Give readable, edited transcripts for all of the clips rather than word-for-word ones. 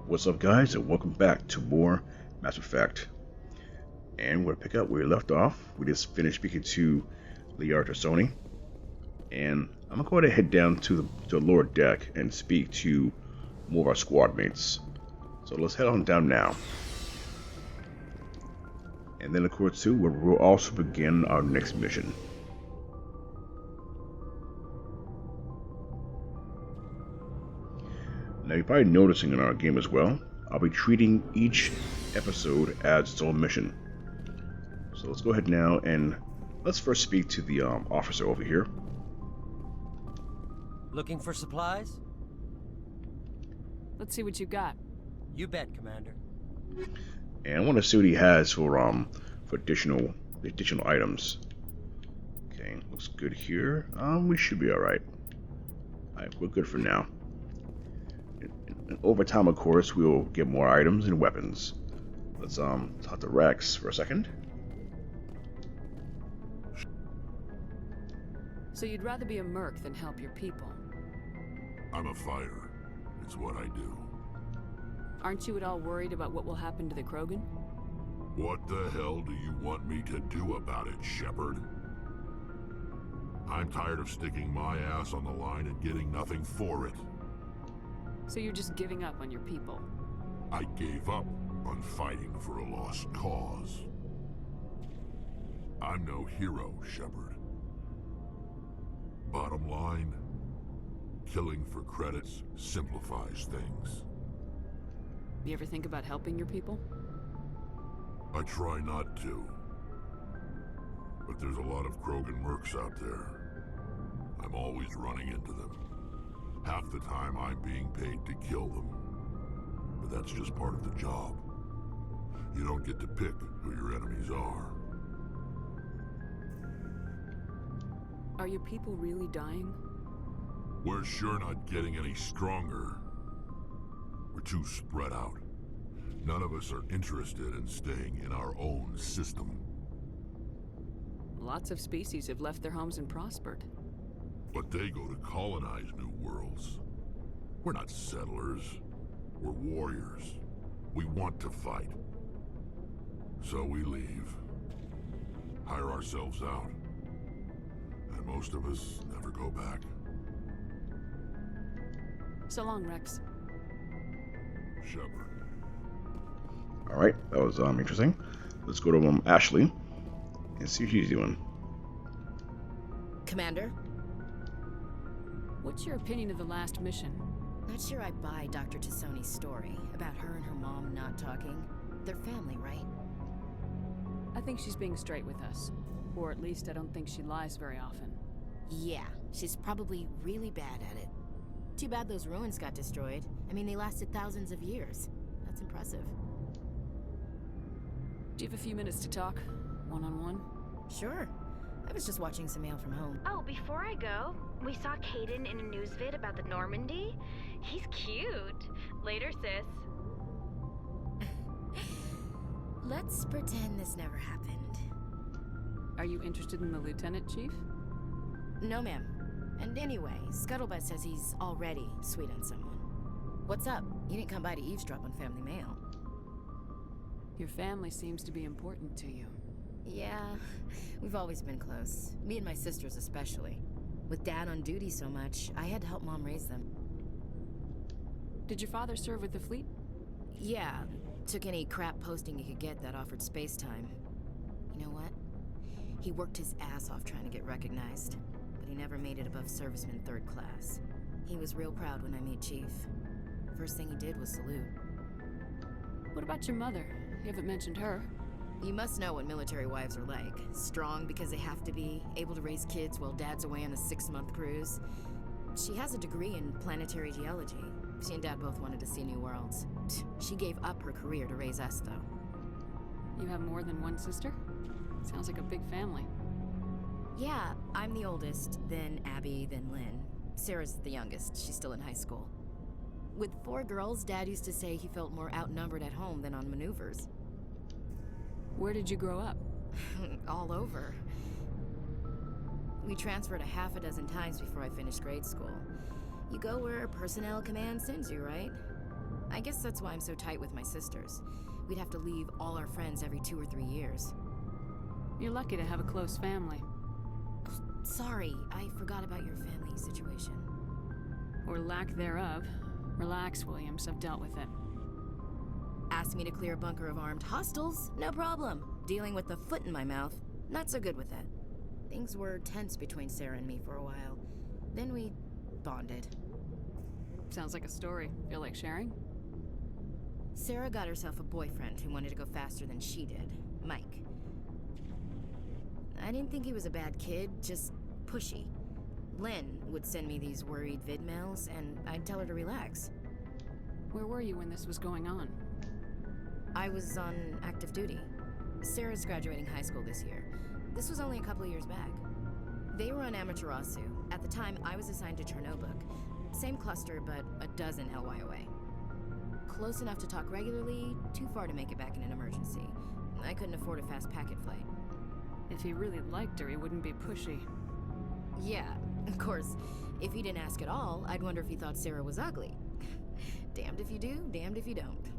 What's up, guys, and welcome back to more Mass Effect. And we're pick up where we left off. We just finished speaking to Liara Sony, and I'm gonna go ahead and head down to the lower deck and speak to more of our squad mates. So let's head on down now. And then, of course, too, we'll also begin our next mission. Now, you're probably noticing in our game as well, I'll be treating each episode as its own mission. So let's go ahead now and let's first speak to the officer over here. Looking for supplies? Let's see what you got. You bet, Commander. And I want to see what he has for additional items. Okay, looks good here. We should be all right. All right, we're good for now. And over time, of course, we'll get more items and weapons. Let's talk to Rex for a second. So you'd rather be a merc than help your people? I'm a fighter. It's what I do. Aren't you at all worried about what will happen to the Krogan? What the hell do you want me to do about it, Shepard? I'm tired of sticking my ass on the line and getting nothing for it. So you're just giving up on your people? I gave up on fighting for a lost cause. I'm no hero, Shepard. Bottom line, killing for credits simplifies things. You ever think about helping your people? I try not to. But there's a lot of Krogan mercs out there. I'm always running into them. Half the time I'm being paid to kill them. But that's just part of the job. You don't get to pick who your enemies are. Are your people really dying? We're sure not getting any stronger. We're too spread out. None of us are interested in staying in our own system. Lots of species have left their homes and prospered. But they go to colonize new worlds. We're not settlers. We're warriors. We want to fight. So we leave. Hire ourselves out. And most of us never go back. So long, Rex. Shepard. Alright, that was interesting. Let's go to Ashley and see what she's doing. Commander? What's your opinion of the last mission? Not sure I buy Dr. Tassoni's story about her and her mom not talking. They're family, right? I think she's being straight with us. Or at least I don't think she lies very often. Yeah, she's probably really bad at it. Too bad those ruins got destroyed. I mean, they lasted thousands of years. That's impressive. Do you have a few minutes to talk? One-on-one? Sure. I was just watching some mail from home. Oh, before I go, we saw Caden in a news vid about the Normandy. He's cute. Later, sis. Let's pretend this never happened. Are you interested in the Lieutenant, Chief? No, ma'am. And anyway, Scuttlebutt says he's already sweet on someone. What's up? You didn't come by to eavesdrop on family mail. Your family seems to be important to you. Yeah, we've always been close. Me and my sisters especially. With Dad on duty so much, I had to help Mom raise them. Did your father serve with the fleet? Yeah, took any crap posting he could get that offered space time. You know what? He worked his ass off trying to get recognized, but he never made it above serviceman 3rd class. He was real proud when I made Chief. First thing he did was salute. What about your mother? You haven't mentioned her. You must know what military wives are like. Strong because they have to be, able to raise kids while Dad's away on a 6-month cruise. She has a degree in planetary geology. She and Dad both wanted to see new worlds. She gave up her career to raise us, though. You have more than one sister? Sounds like a big family. Yeah, I'm the oldest, then Abby, then Lynn. Sarah's the youngest. She's still in high school. With 4 girls, Dad used to say he felt more outnumbered at home than on maneuvers. Where did you grow up? All over. We transferred a half a dozen times before I finished grade school. You go where personnel command sends you, right? I guess that's why I'm so tight with my sisters. We'd have to leave all our friends every 2 or 3 years. You're lucky to have a close family. Sorry, I forgot about your family situation. Or lack thereof. Relax, Williams. I've dealt with it. Asked me to clear a bunker of armed hostiles? No problem. Dealing with the foot in my mouth? Not so good with that. Things were tense between Sarah and me for a while. Then we bonded. Sounds like a story. Feel like sharing? Sarah got herself a boyfriend who wanted to go faster than she did. Mike. I didn't think he was a bad kid, just pushy. Lynn would send me these worried vidmails, and I'd tell her to relax. Where were you when this was going on? I was on active duty. Sarah's graduating high school this year. This was only a couple of years back. They were on Amaterasu. At the time, I was assigned to Chernobog. Same cluster, but a dozen LY away. Close enough to talk regularly, too far to make it back in an emergency. I couldn't afford a fast packet flight. If he really liked her, he wouldn't be pushy. Yeah, of course. If he didn't ask at all, I'd wonder if he thought Sarah was ugly. Damned if you do, damned if you don't.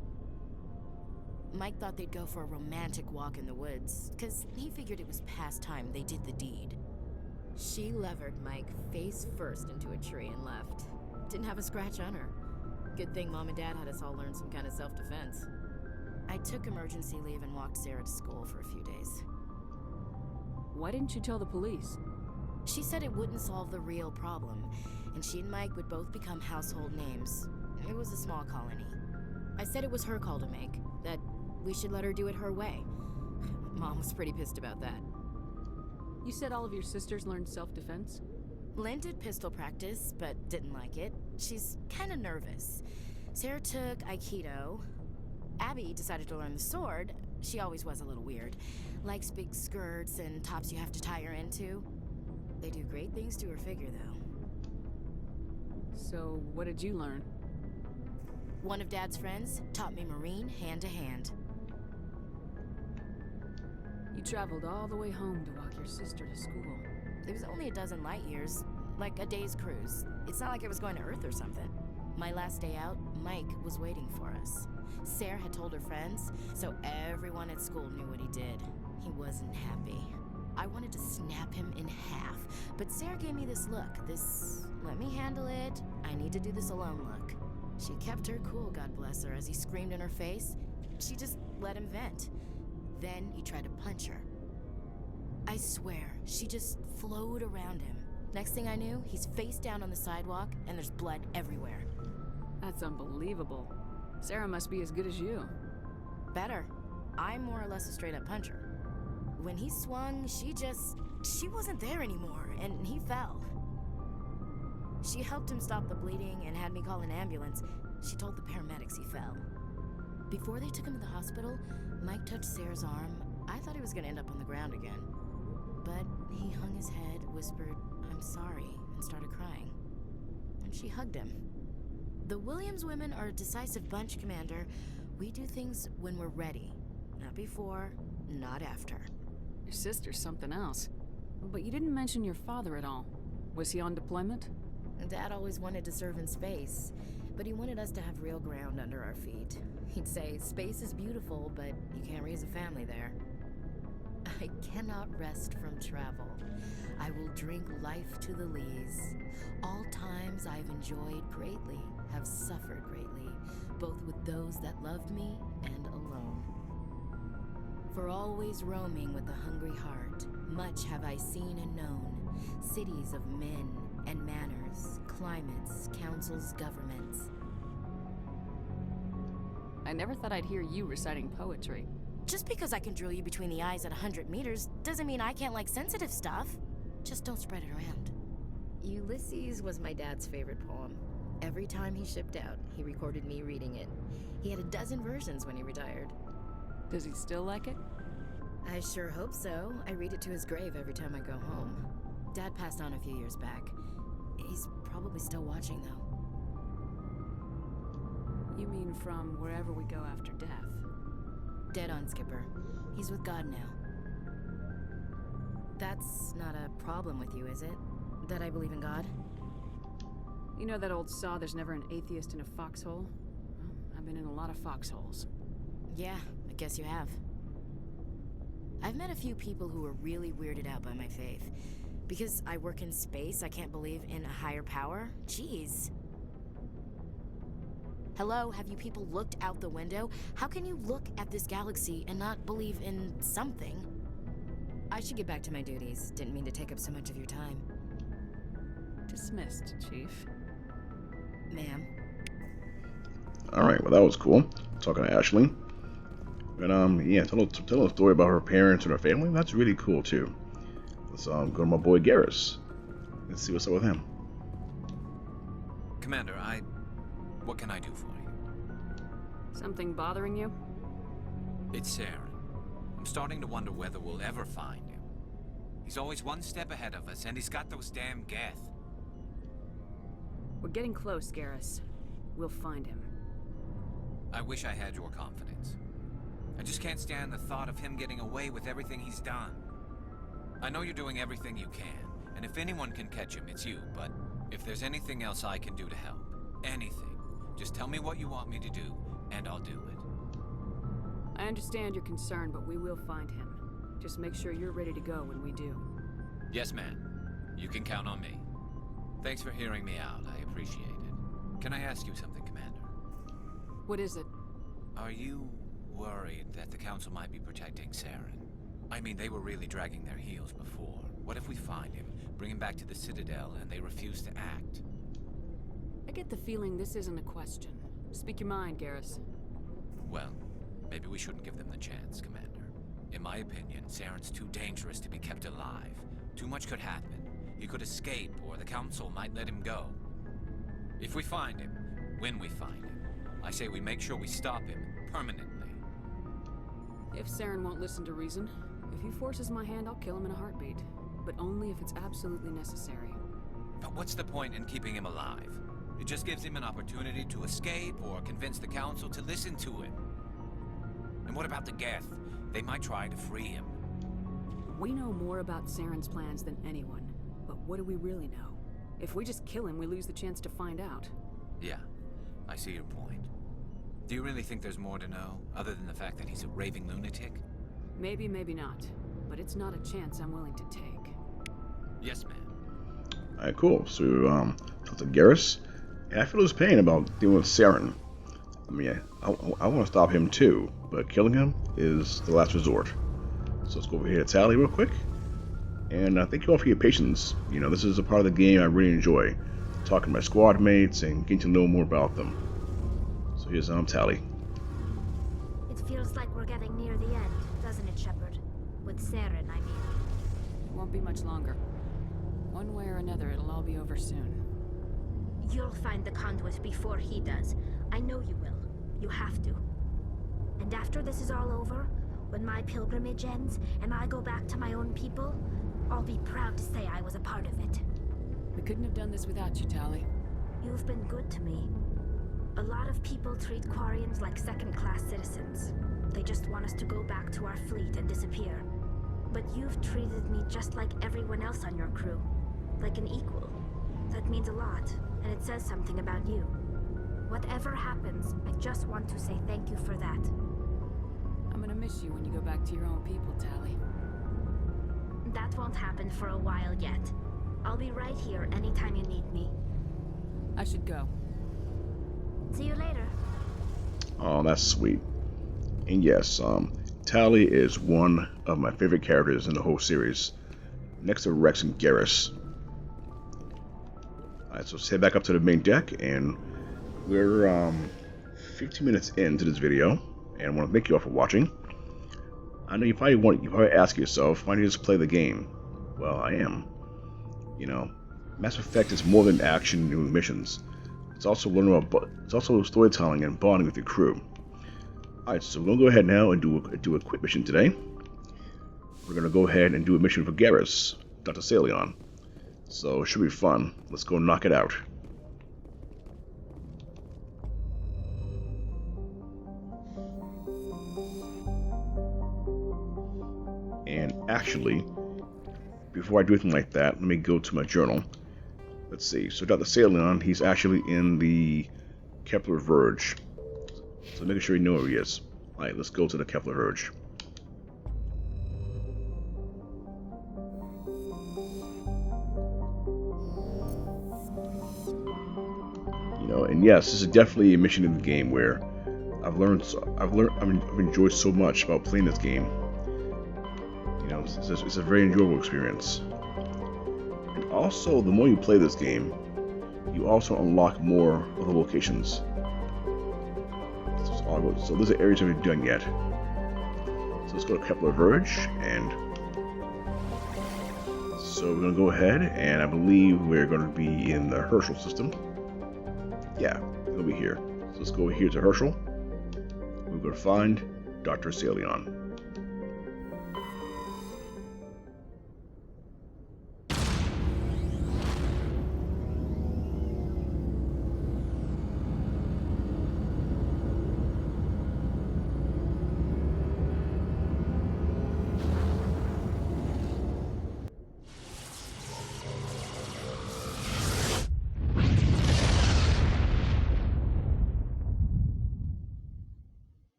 Mike thought they'd go for a romantic walk in the woods, because he figured it was past time they did the deed. She levered Mike face first into a tree and left. Didn't have a scratch on her. Good thing Mom and Dad had us all learn some kind of self-defense. I took emergency leave and walked Sarah to school for a few days. Why didn't you tell the police? She said it wouldn't solve the real problem, and she and Mike would both become household names. It was a small colony. I said it was her call to make, that we should let her do it her way. Mom was pretty pissed about that. You said all of your sisters learned self-defense? Lynn did pistol practice, but didn't like it. She's kind of nervous. Sarah took Aikido. Abby decided to learn the sword. She always was a little weird. Likes big skirts and tops you have to tie her into. They do great things to her figure, though. So, what did you learn? One of Dad's friends taught me Marine hand-to-hand. You traveled all the way home to walk your sister to school. It was only a dozen light years, like a day's cruise. It's not like it was going to Earth or something. My last day out, Mike was waiting for us. Sarah had told her friends, so everyone at school knew what he did. He wasn't happy. I wanted to snap him in half, but Sarah gave me this look, this let me handle it, I need to do this alone look. She kept her cool, God bless her, as he screamed in her face. She just let him vent. Then he tried to punch her. I swear, she just flowed around him. Next thing I knew, he's face down on the sidewalk, and there's blood everywhere. That's unbelievable. Sarah must be as good as you. Better. I'm more or less a straight-up puncher. When he swung, she wasn't there anymore, and he fell. She helped him stop the bleeding and had me call an ambulance. She told the paramedics he fell. Before they took him to the hospital, Mike touched Sarah's arm. I thought he was gonna end up on the ground again. But he hung his head, whispered, "I'm sorry," and started crying. And she hugged him. The Williams women are a decisive bunch, Commander. We do things when we're ready. Not before, not after. Your sister's something else. But you didn't mention your father at all. Was he on deployment? Dad always wanted to serve in space, but he wanted us to have real ground under our feet. He'd say, space is beautiful, but you can't raise a family there. I cannot rest from travel. I will drink life to the lees. All times I've enjoyed greatly, have suffered greatly, both with those that loved me and alone. For always roaming with a hungry heart, much have I seen and known, cities of men and manners, climates, councils, governments. I never thought I'd hear you reciting poetry. Just because I can drill you between the eyes at 100 meters doesn't mean I can't like sensitive stuff. Just don't spread it around. Ulysses was my dad's favorite poem. Every time he shipped out, he recorded me reading it. He had a dozen versions when he retired. Does he still like it? I sure hope so. I read it to his grave every time I go home. Dad passed on a few years back. He's probably still watching, though. You mean from wherever we go after death? Dead on, Skipper. He's with God now. That's not a problem with you, is it? That I believe in God? You know that old saw, there's never an atheist in a foxhole? Well, I I've been in a lot of foxholes. Yeah, I guess you have. I've met a few people who are really weirded out by my faith. Because I work in space, I can't believe in a higher power? Jeez. Hello, have you people looked out the window? How can you look at this galaxy and not believe in something? I should get back to my duties. Didn't mean to take up so much of your time. Dismissed, Chief. Ma'am. Alright, well that was cool. Talking to Ashley. And yeah, tell a story about her parents and her family. That's really cool too. Let's go to my boy Garrus. Let's see what's up with him. Commander, what can I do for you? Something bothering you? It's Saren. I'm starting to wonder whether we'll ever find him. He's always one step ahead of us, and he's got those damn Geth. We're getting close, Garrus. We'll find him. I wish I had your confidence. I just can't stand the thought of him getting away with everything he's done. I know you're doing everything you can, and if anyone can catch him, it's you, but if there's anything else I can do to help, anything, just tell me what you want me to do, and I'll do it. I understand your concern, but we will find him. Just make sure you're ready to go when we do. Yes, ma'am. You can count on me. Thanks for hearing me out. I appreciate it. Can I ask you something, Commander? What is it? Are you worried that the Council might be protecting Saren? I mean, they were really dragging their heels before. What if we find him, bring him back to the Citadel, and they refuse to act? I get the feeling this isn't a question. Speak your mind, Garrus. Well, maybe we shouldn't give them the chance, Commander. In my opinion, Saren's too dangerous to be kept alive. Too much could happen. He could escape, or the Council might let him go. If we find him, when we find him, I say we make sure we stop him permanently. If Saren won't listen to reason, if he forces my hand, I'll kill him in a heartbeat. But only if it's absolutely necessary. But what's the point in keeping him alive? It just gives him an opportunity to escape or convince the Council to listen to him. And what about the Geth? They might try to free him. We know more about Saren's plans than anyone. But what do we really know? If we just kill him, we lose the chance to find out. Yeah, I see your point. Do you really think there's more to know, other than the fact that he's a raving lunatic? Maybe, maybe not. But it's not a chance I'm willing to take. Yes, ma'am. Alright, cool. So, talk to Garrus. And I feel his pain about dealing with Saren. I mean, I want to stop him too, but killing him is the last resort. So let's go over here to Tally real quick. And thank you all for your patience. You know, this is a part of the game I really enjoy. Talking to my squad mates and getting to know more about them. So here's Tally. It feels like we're getting near the end, doesn't it, Shepard? With Saren, I mean. It won't be much longer. One way or another, it'll all be over soon. You'll find the conduit before he does. I know you will. You have to. And after this is all over, when my pilgrimage ends and I go back to my own people, I'll be proud to say I was a part of it. We couldn't have done this without you, Tally. You've been good to me. A lot of people treat Quarians like second-class citizens. They just want us to go back to our fleet and disappear. But you've treated me just like everyone else on your crew. Like an equal. That means a lot, and it says something about you. Whatever happens, I just want to say thank you for that. I'm gonna miss you when you go back to your own people, Tally. That won't happen for a while yet. I'll be right here anytime you need me. I should go. See you later. Oh, that's sweet. And yes, Tally is one of my favorite characters in the whole series, next to Rex and Garrus. Alright, so let's head back up to the main deck, and we're 15 minutes into this video, and I want to thank you all for watching. I know you probably ask yourself, why do you just play the game? Well, I am. You know, Mass Effect is more than action and doing missions. It's also storytelling and bonding with your crew. Alright, so we're gonna go ahead now and do a quick mission today. We're gonna go ahead and do a mission for Garrus, Dr. Salion. So it should be fun. Let's go knock it out. And actually, before I do anything like that, let me go to my journal. Let's see. So Dr. Salion, he's actually in the Kepler Verge. So making sure you know where he is. Alright, let's go to the Kepler Verge. You know, and yes, this is definitely a mission in the game where I've enjoyed so much about playing this game. You know, it's a very enjoyable experience. And also, the more you play this game, you also unlock more of the locations. So those are areas I haven't done yet. So let's go to Kepler Verge, and so we're gonna go ahead, and I believe we're gonna be in the Herschel System. Yeah, we're gonna be here. So let's go here to Herschel. We're gonna find Dr. Salion.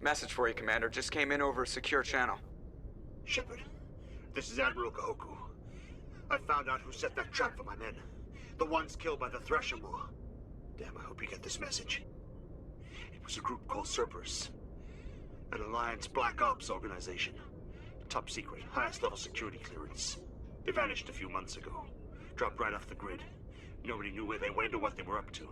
Message for you, Commander. Just came in over a secure channel. Shepard, this is Admiral Kahoku. I found out who set that trap for my men. The ones killed by the Thresher War. Damn, I hope you get this message. It was a group called Cerberus. An Alliance Black Ops organization. Top secret, highest level security clearance. They vanished a few months ago. Dropped right off the grid. Nobody knew where they went or what they were up to.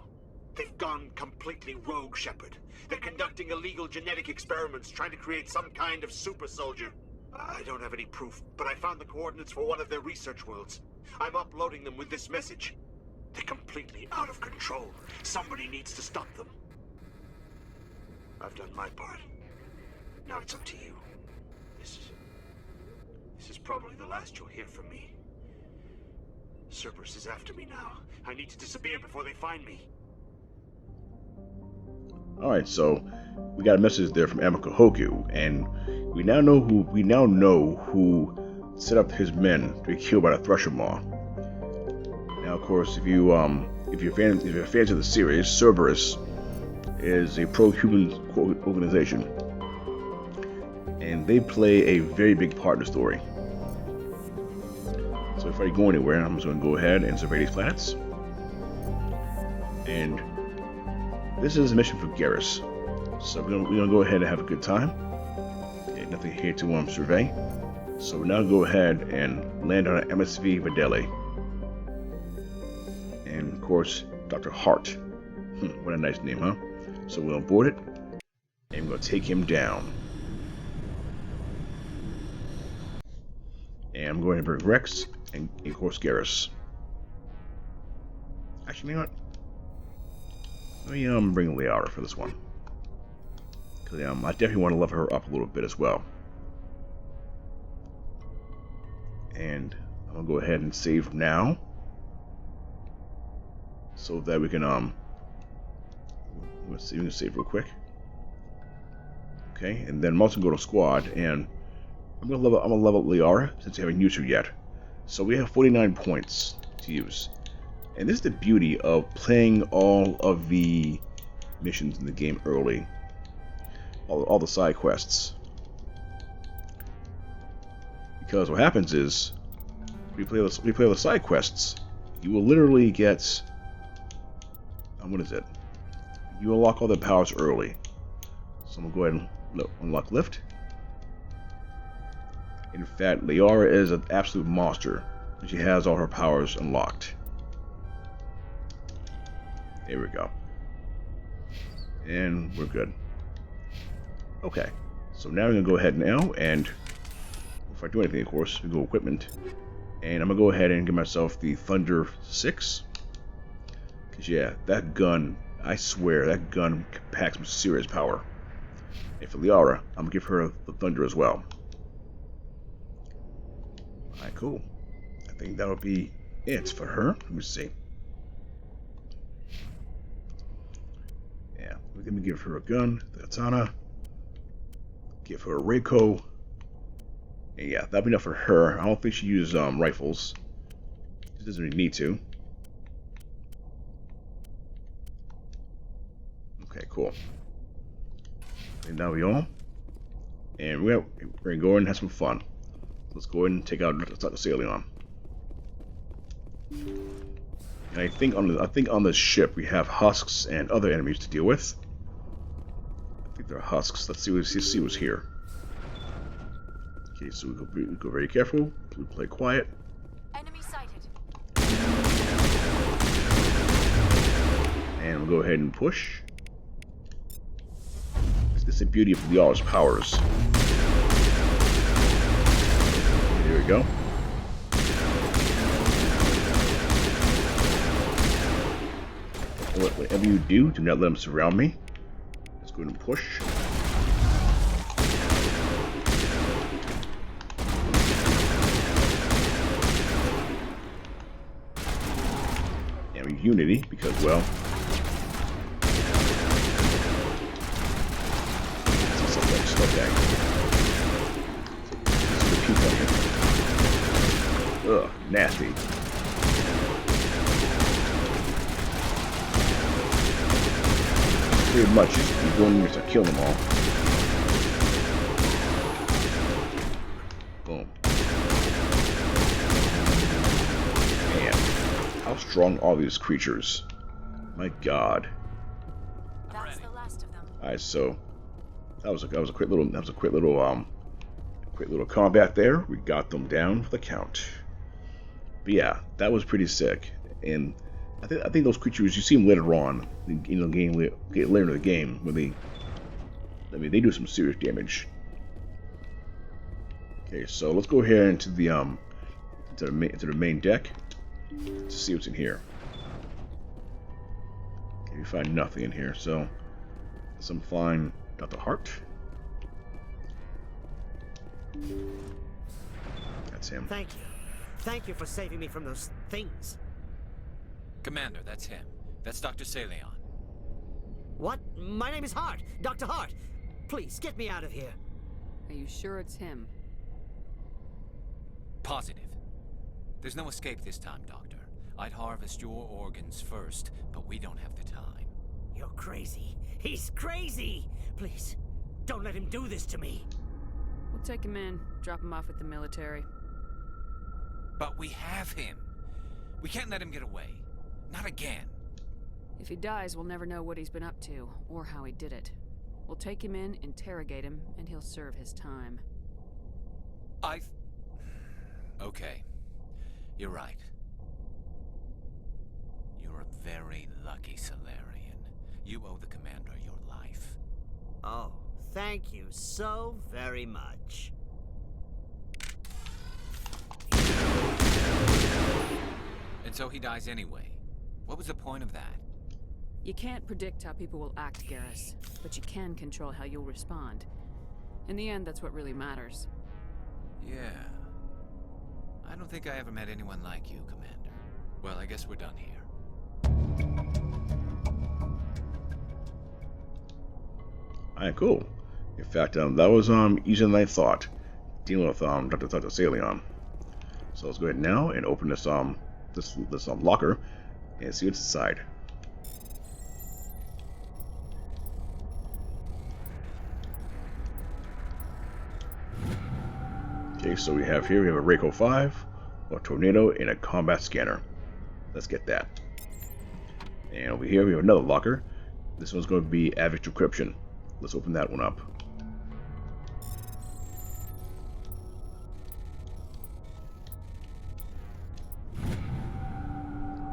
They've gone completely rogue, Shepard. They're conducting illegal genetic experiments, trying to create some kind of super soldier. I don't have any proof, but I found the coordinates for one of their research worlds. I'm uploading them with this message. They're completely out of control. Somebody needs to stop them. I've done my part. Now it's up to you. This is probably the last you'll hear from me. Cerberus is after me now. I need to disappear before they find me. Alright, so we got a message there from Admiral Kahoku, and we now know who set up his men to be killed by the Thresher Maw. Now, of course, if you're fans of the series, Cerberus is a pro-human organization, and they play a very big part in the story. So before I go anywhere, I'm just going to go ahead and survey these planets. And this is a mission for Garrus. So we're gonna go ahead and have a good time. Okay, nothing here to survey. So we now go ahead and land on an MSV Videle. And of course, Dr. Hart. What a nice name, huh? So we'll board it, and we're gonna take him down. And I'm going to bring Rex and of course Garrus. Actually, you know what? Let me bring Liara for this one, because I definitely want to level her up a little bit as well. And I'm gonna go ahead and save now, so that we can let's see, we can save real quick. Okay, and then I'm also going to go to squad, and I'm gonna level Liara since I haven't used her yet. So we have 49 points to use. And this is the beauty of playing all of the missions in the game early. All the side quests. Because what happens is, we play the side quests, you will literally get, what is it? You unlock all the powers early. So I'm going to go ahead and unlock Lift. In fact, Liara is an absolute monster. She has all her powers unlocked. There we go. And we're good. Okay. So now we're going to go ahead now, and if I do anything, of course, we go equipment. And I'm going to go ahead and give myself the Thunder 6. Because, yeah, that gun, I swear, that gun packs some serious power. And for Liara, I'm going to give her the Thunder as well. Alright, cool. I think that'll be it for her. Let me see. Let me give her a gun, the katana, give her a Reiko, and yeah, that'll be enough for her. I don't think she uses rifles. She doesn't really need to. Okay, cool. And now we on. And we're gonna go in and have some fun. Let's go ahead and take out Dr. Salion. And I think on this ship we have husks and other enemies to deal with. I think they're husks. Let's see what's here. Okay, so we go very careful. We play quiet. Enemy sighted. And we'll go ahead and push. This is the beauty of Liara's powers. Okay, there we go. Whatever you do not let them surround me. Let's go ahead and push. And unity, because, well, okay. Let's repeat that here. Ugh, nasty. Pretty much just be going in to kill them all. Boom. Man, how strong are these creatures? My God. That's the last of them. Alright, so that was a quick little combat there. We got them down for the count. But yeah, that was pretty sick. And I think those creatures, you see them later on in the game, later in the game, when they do some serious damage. Okay, so let's go here into the main deck to see what's in here. Okay, we find nothing in here, so some fine Dr. Hart. That's him. Thank you. Thank you for saving me from those things. Commander, that's him. That's Dr. Salion. What? My name is Hart. Dr. Hart. Please, get me out of here. Are you sure it's him? Positive. There's no escape this time, Doctor. I'd harvest your organs first, but we don't have the time. You're crazy. He's crazy! Please, don't let him do this to me. We'll take him in, drop him off at the military. But we have him. We can't let him get away. Not again. If he dies, we'll never know what he's been up to, or how he did it. We'll take him in, interrogate him, and he'll serve his time. Okay. You're right. You're a very lucky Solarian. You owe the Commander your life. Oh, thank you so very much. And so he dies anyway. What was the point of that? You can't predict how people will act, Garrus, but you can control how you'll respond. In the end, that's what really matters. Yeah. I don't think I ever met anyone like you, Commander. Well, I guess we're done here. Alright, cool. In fact, that was easier than I thought, dealing with Dr. Salion. So let's go ahead now and open this locker and see what's inside. Okay, so we have a Reiko 5, a tornado, and a combat scanner. Let's get that. And over here we have another locker. This one's going to be Avid Encryption. Let's open that one up.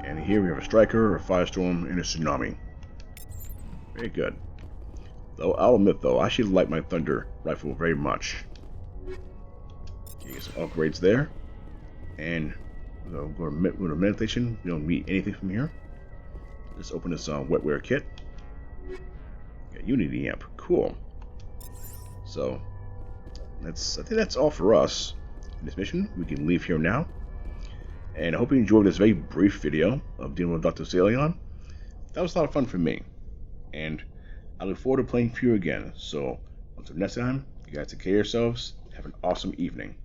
And here we have a Striker, a Firestorm, and a Tsunami. Very good. Though I'll admit, though, I actually like my Thunder rifle very much. Okay, some upgrades there. And we'll go to meditation. We don't need anything from here. Let's open this wetware kit. Got Unity amp. Cool. So I think that's all for us in this mission. We can leave here now. And I hope you enjoyed this very brief video of dealing with Dr. Salion. That was a lot of fun for me. And I look forward to playing for you again. So until next time, you guys take care of yourselves. Have an awesome evening.